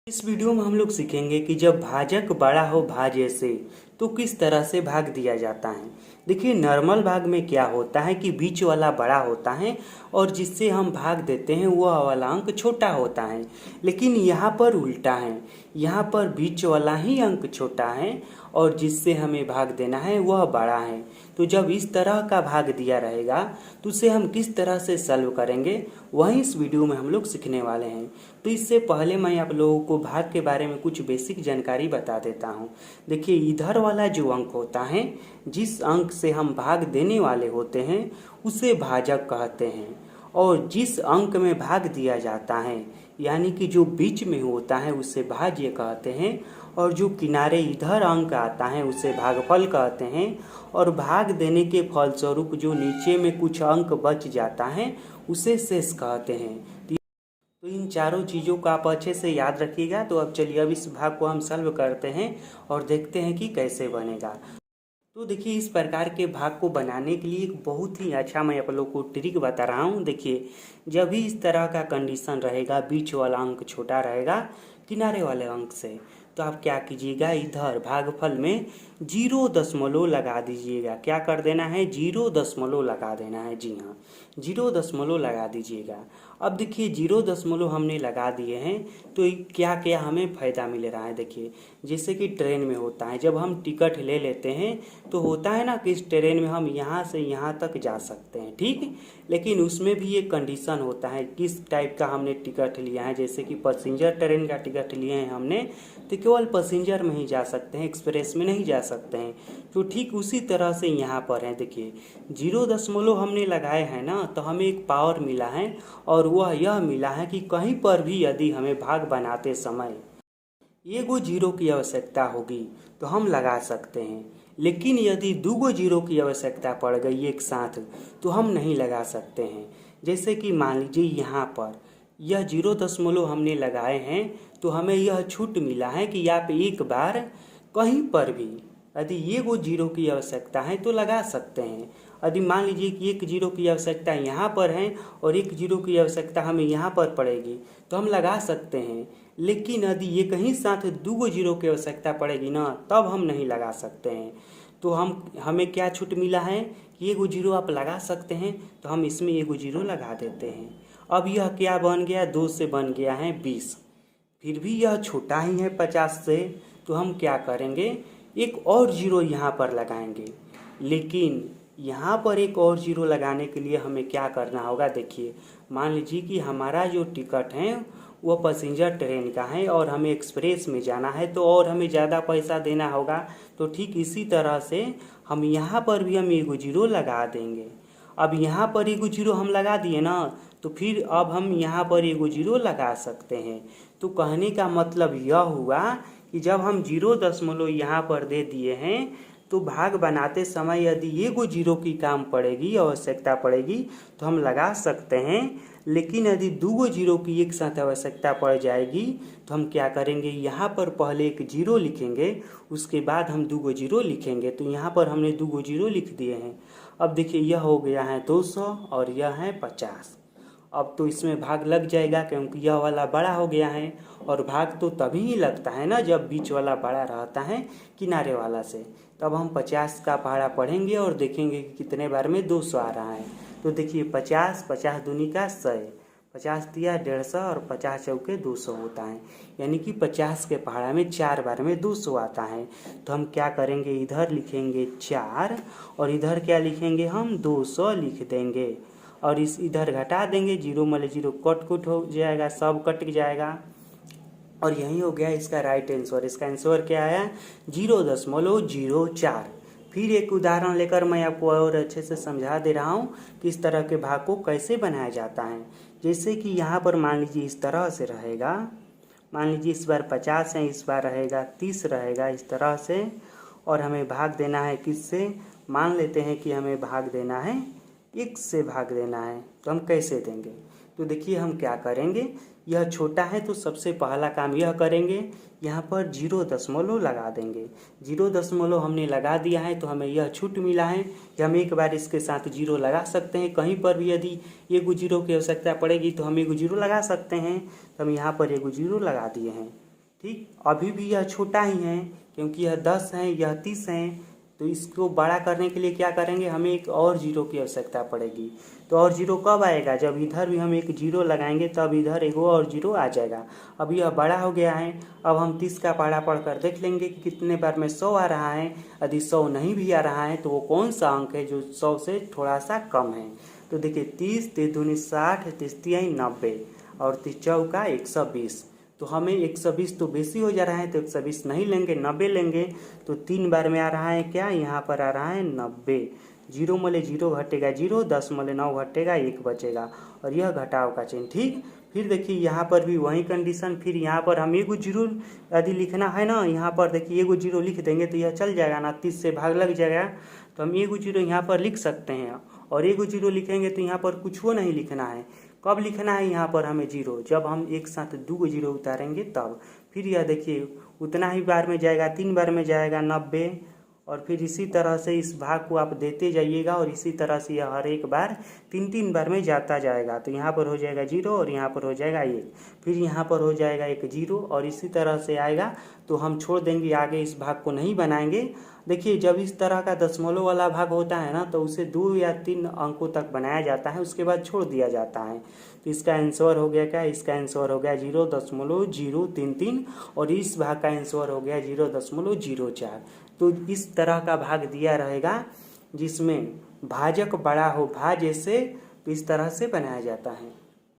इस वीडियो में हम लोग सीखेंगे कि जब भाजक बड़ा हो भाज्य से तो किस तरह से भाग दिया जाता है। देखिए, नॉर्मल भाग में क्या होता है कि बीच वाला बड़ा होता है और जिससे हम भाग देते हैं वह वाला अंक छोटा होता है। लेकिन यहाँ पर उल्टा है, यहाँ पर बीच वाला ही अंक छोटा है और जिससे हमें भाग देना है वह बड़ा है। तो जब इस तरह का भाग दिया रहेगा तो उसे हम किस तरह से सॉल्व करेंगे वही इस वीडियो में हम लोग सीखने वाले हैं। तो इससे पहले मैं आप लोगों को भाग के बारे में कुछ बेसिक जानकारी बता देता हूँ। देखिए, इधर वाला जो अंक होता है, जिस अंक से हम भाग देने वाले होते हैं उसे भाजक कहते हैं, और जिस अंक में भाग दिया जाता है यानी कि जो बीच में होता है उसे भाज्य कहते हैं, और जो किनारे इधर अंक आता है उसे भागफल कहते हैं, और भाग देने के फलस्वरूप जो नीचे में कुछ अंक बच जाता है उसे शेष कहते हैं। तो इन चारों चीज़ों को आप अच्छे से याद रखिएगा। तो अब चलिए, अब इस भाग को हम सॉल्व करते हैं और देखते हैं कि कैसे बनेगा। तो देखिए, इस प्रकार के भाग को बनाने के लिए एक बहुत ही अच्छा मैं आप लोग को ट्रिक बता रहा हूँ। देखिए, जब भी इस तरह का कंडीशन रहेगा, बीच वाला अंक छोटा रहेगा किनारे वाले अंक से, तो आप क्या कीजिएगा, इधर भागफल में 0 लगा दीजिएगा। क्या कर देना है, 0 लगा देना है। जी हाँ, 0 लगा दीजिएगा। अब देखिए, 0 हमने लगा दिए हैं तो क्या क्या हमें फ़ायदा मिल रहा है। देखिए, जैसे कि ट्रेन में होता है, जब हम टिकट ले लेते हैं तो होता है ना कि इस ट्रेन में हम यहाँ से यहाँ तक जा सकते हैं, ठीक। लेकिन उसमें भी एक कंडीशन होता है, किस टाइप का हमने टिकट लिया है। जैसे कि पैसेंजर ट्रेन का टिकट लिए हैं हमने, तो केवल पैसेंजर में ही जा सकते हैं, एक्सप्रेस में नहीं जा सकते हैं। तो ठीक उसी तरह से यहाँ पर है। देखिए, 0 हमने लगाए हैं ना, तो हमें एक पावर मिला है, और वह यह मिला है कि कहीं पर भी यदि हमें भाग बनाते समय एगो 0 की आवश्यकता होगी तो हम लगा सकते हैं। लेकिन यदि 2 0 की आवश्यकता पड़ गई एक साथ तो हम नहीं लगा सकते हैं। जैसे कि मान लीजिए, यहाँ पर यह 0 हमने लगाए हैं तो हमें यह छूट मिला है कि आप एक बार कहीं पर भी यदि एगो 0 की आवश्यकता है तो लगा सकते हैं। यदि मान लीजिए कि 1 0 की आवश्यकता यहाँ पर है और 1 0 की आवश्यकता हमें यहाँ पर पड़ेगी तो हम लगा सकते हैं। लेकिन यदि ये कहीं साथ 2 0 की आवश्यकता पड़ेगी ना, तब हम नहीं लगा सकते हैं। तो हमें क्या छूट मिला है कि 1 0 आप लगा सकते हैं, तो हम इसमें 1 0 लगा देते हैं। अब यह क्या बन गया, 2 से बन गया है 20। फिर भी यह छोटा ही है 50 से, तो हम क्या करेंगे, एक और 0 यहाँ पर लगाएंगे। लेकिन यहाँ पर एक और 0 लगाने के लिए हमें क्या करना होगा। देखिए, मान लीजिए कि हमारा जो टिकट है वह पैसेंजर ट्रेन का है और हमें एक्सप्रेस में जाना है, तो और हमें ज़्यादा पैसा देना होगा। तो ठीक इसी तरह से हम यहाँ पर भी हम 1 0 लगा देंगे। अब यहाँ पर 1 0 हम लगा दिए ना, तो फिर अब हम यहाँ पर 1 0 लगा सकते हैं। तो कहने का मतलब यह हुआ कि जब हम 0 यहाँ पर दे दिए हैं तो भाग बनाते समय यदि 1 0 की काम पड़ेगी, आवश्यकता पड़ेगी, तो हम लगा सकते हैं। लेकिन यदि 2 0 की एक साथ आवश्यकता पड़ जाएगी तो हम क्या करेंगे, यहाँ पर पहले एक 0 लिखेंगे, उसके बाद हम 2 0 लिखेंगे। तो यहाँ पर हमने 2 0 लिख दिए हैं। अब देखिए, यह हो गया है 200 और यह है 50। अब तो इसमें भाग लग जाएगा क्योंकि यह वाला बड़ा हो गया है, और भाग तो तभी ही लगता है ना जब बीच वाला बड़ा रहता है किनारे वाला से। तब हम 50 का पहाड़ा पढ़ेंगे और देखेंगे कि कितने बार में 200 आ रहा है। तो देखिए, 50 50 दूनी का 100, 50 दिया 150 और 50 चौके 200 होता है। यानी कि 50 के पहाड़ा में 4 बार में 200 आता है। तो हम क्या करेंगे, इधर लिखेंगे 4 और इधर क्या लिखेंगे, हम 200 लिख देंगे, और इस इधर घटा देंगे। 0 में 0 कट हो जाएगा, सब कट जाएगा, और यही हो गया इसका राइट आंसर। इसका आंसर क्या आया, 0.04। फिर एक उदाहरण लेकर मैं आपको और अच्छे से समझा दे रहा हूँ कि इस तरह के भाग को कैसे बनाया जाता है। जैसे कि यहाँ पर मान लीजिए इस तरह से रहेगा, मान लीजिए इस बार 50 है, इस बार रहेगा 30 रहेगा, इस तरह से। और हमें भाग देना है किससे, मान लेते हैं कि हमें भाग देना है 1 से भाग देना है। तो हम कैसे देंगे, तो देखिए हम क्या करेंगे, यह छोटा है तो सबसे पहला काम यह करेंगे, यहाँ पर 0 लगा देंगे। 0 हमने लगा दिया है तो हमें यह छूट मिला है कि हम एक बार इसके साथ 0 लगा सकते हैं। कहीं पर भी यदि 1 0 की आवश्यकता पड़ेगी तो हम 1 0 लगा सकते हैं। तो हम यहाँ पर 1 0 लगा दिए हैं। ठीक, अभी भी यह छोटा ही है क्योंकि यह 10 है, यह 30 है। तो इसको बड़ा करने के लिए क्या करेंगे, हमें एक और जीरो की आवश्यकता पड़ेगी। तो और जीरो कब आएगा, जब इधर भी हम एक जीरो लगाएंगे तब इधर एक और जीरो आ जाएगा। अब यह बड़ा हो गया है। अब हम 30 का पहाड़ा पढ़कर देख लेंगे कि कितने बार में 100 आ रहा है। यदि 100 नहीं भी आ रहा है तो वो कौन सा अंक है जो 100 से थोड़ा सा कम है। तो देखिए 30, 3 दूनी 60, 30 तिहाई 90 और 30 चौका 120। तो हमें 120 तो बेसी हो जा रहा है, तो 120 नहीं लेंगे, 90 लेंगे। तो 3 बार में आ रहा है क्या, यहाँ पर आ रहा है 90। जीरो मले जीरो घटेगा जीरो, 10 मले 9 घटेगा 1 बचेगा और यह घटाव का चिन्ह। ठीक, फिर देखिए यहाँ पर भी वही कंडीशन। फिर यहाँ पर हम एगो जीरो यदि लिखना है ना, यहाँ पर देखिए एगो जीरो लिख देंगे तो यह चल जाएगा ना, 30 से भाग लग जाएगा। तो हम एगो जीरो यहाँ पर लिख सकते हैं और एगो जीरो लिखेंगे तो यहाँ पर कुछ वो नहीं लिखना है। कब लिखना है यहाँ पर हमें जीरो, जब हम एक साथ 2 जीरो उतारेंगे तब। फिर यह देखिए उतना ही बार में जाएगा, 3 बार में जाएगा 90। और फिर इसी तरह से इस भाग को आप देते जाइएगा और इसी तरह से यह हर एक बार 3-3 बार में जाता जाएगा। तो यहाँ पर हो जाएगा जीरो और यहाँ पर हो जाएगा 1, फिर यहाँ पर हो जाएगा एक जीरो और इसी तरह से आएगा। तो हम छोड़ देंगे, आगे इस भाग को नहीं बनाएंगे। देखिए जब इस तरह का दशमलव वाला भाग होता है ना, तो उसे 2 या 3 अंकों तक बनाया जाता है, उसके बाद छोड़ दिया जाता है। तो इसका आंसर हो गया क्या, इसका आंसर हो गया 0.033 और इस भाग का आंसर हो गया 0.04। तो इस तरह का भाग दिया रहेगा जिसमें भाजक बड़ा हो भाज्य से, तो इस तरह से बनाया जाता है।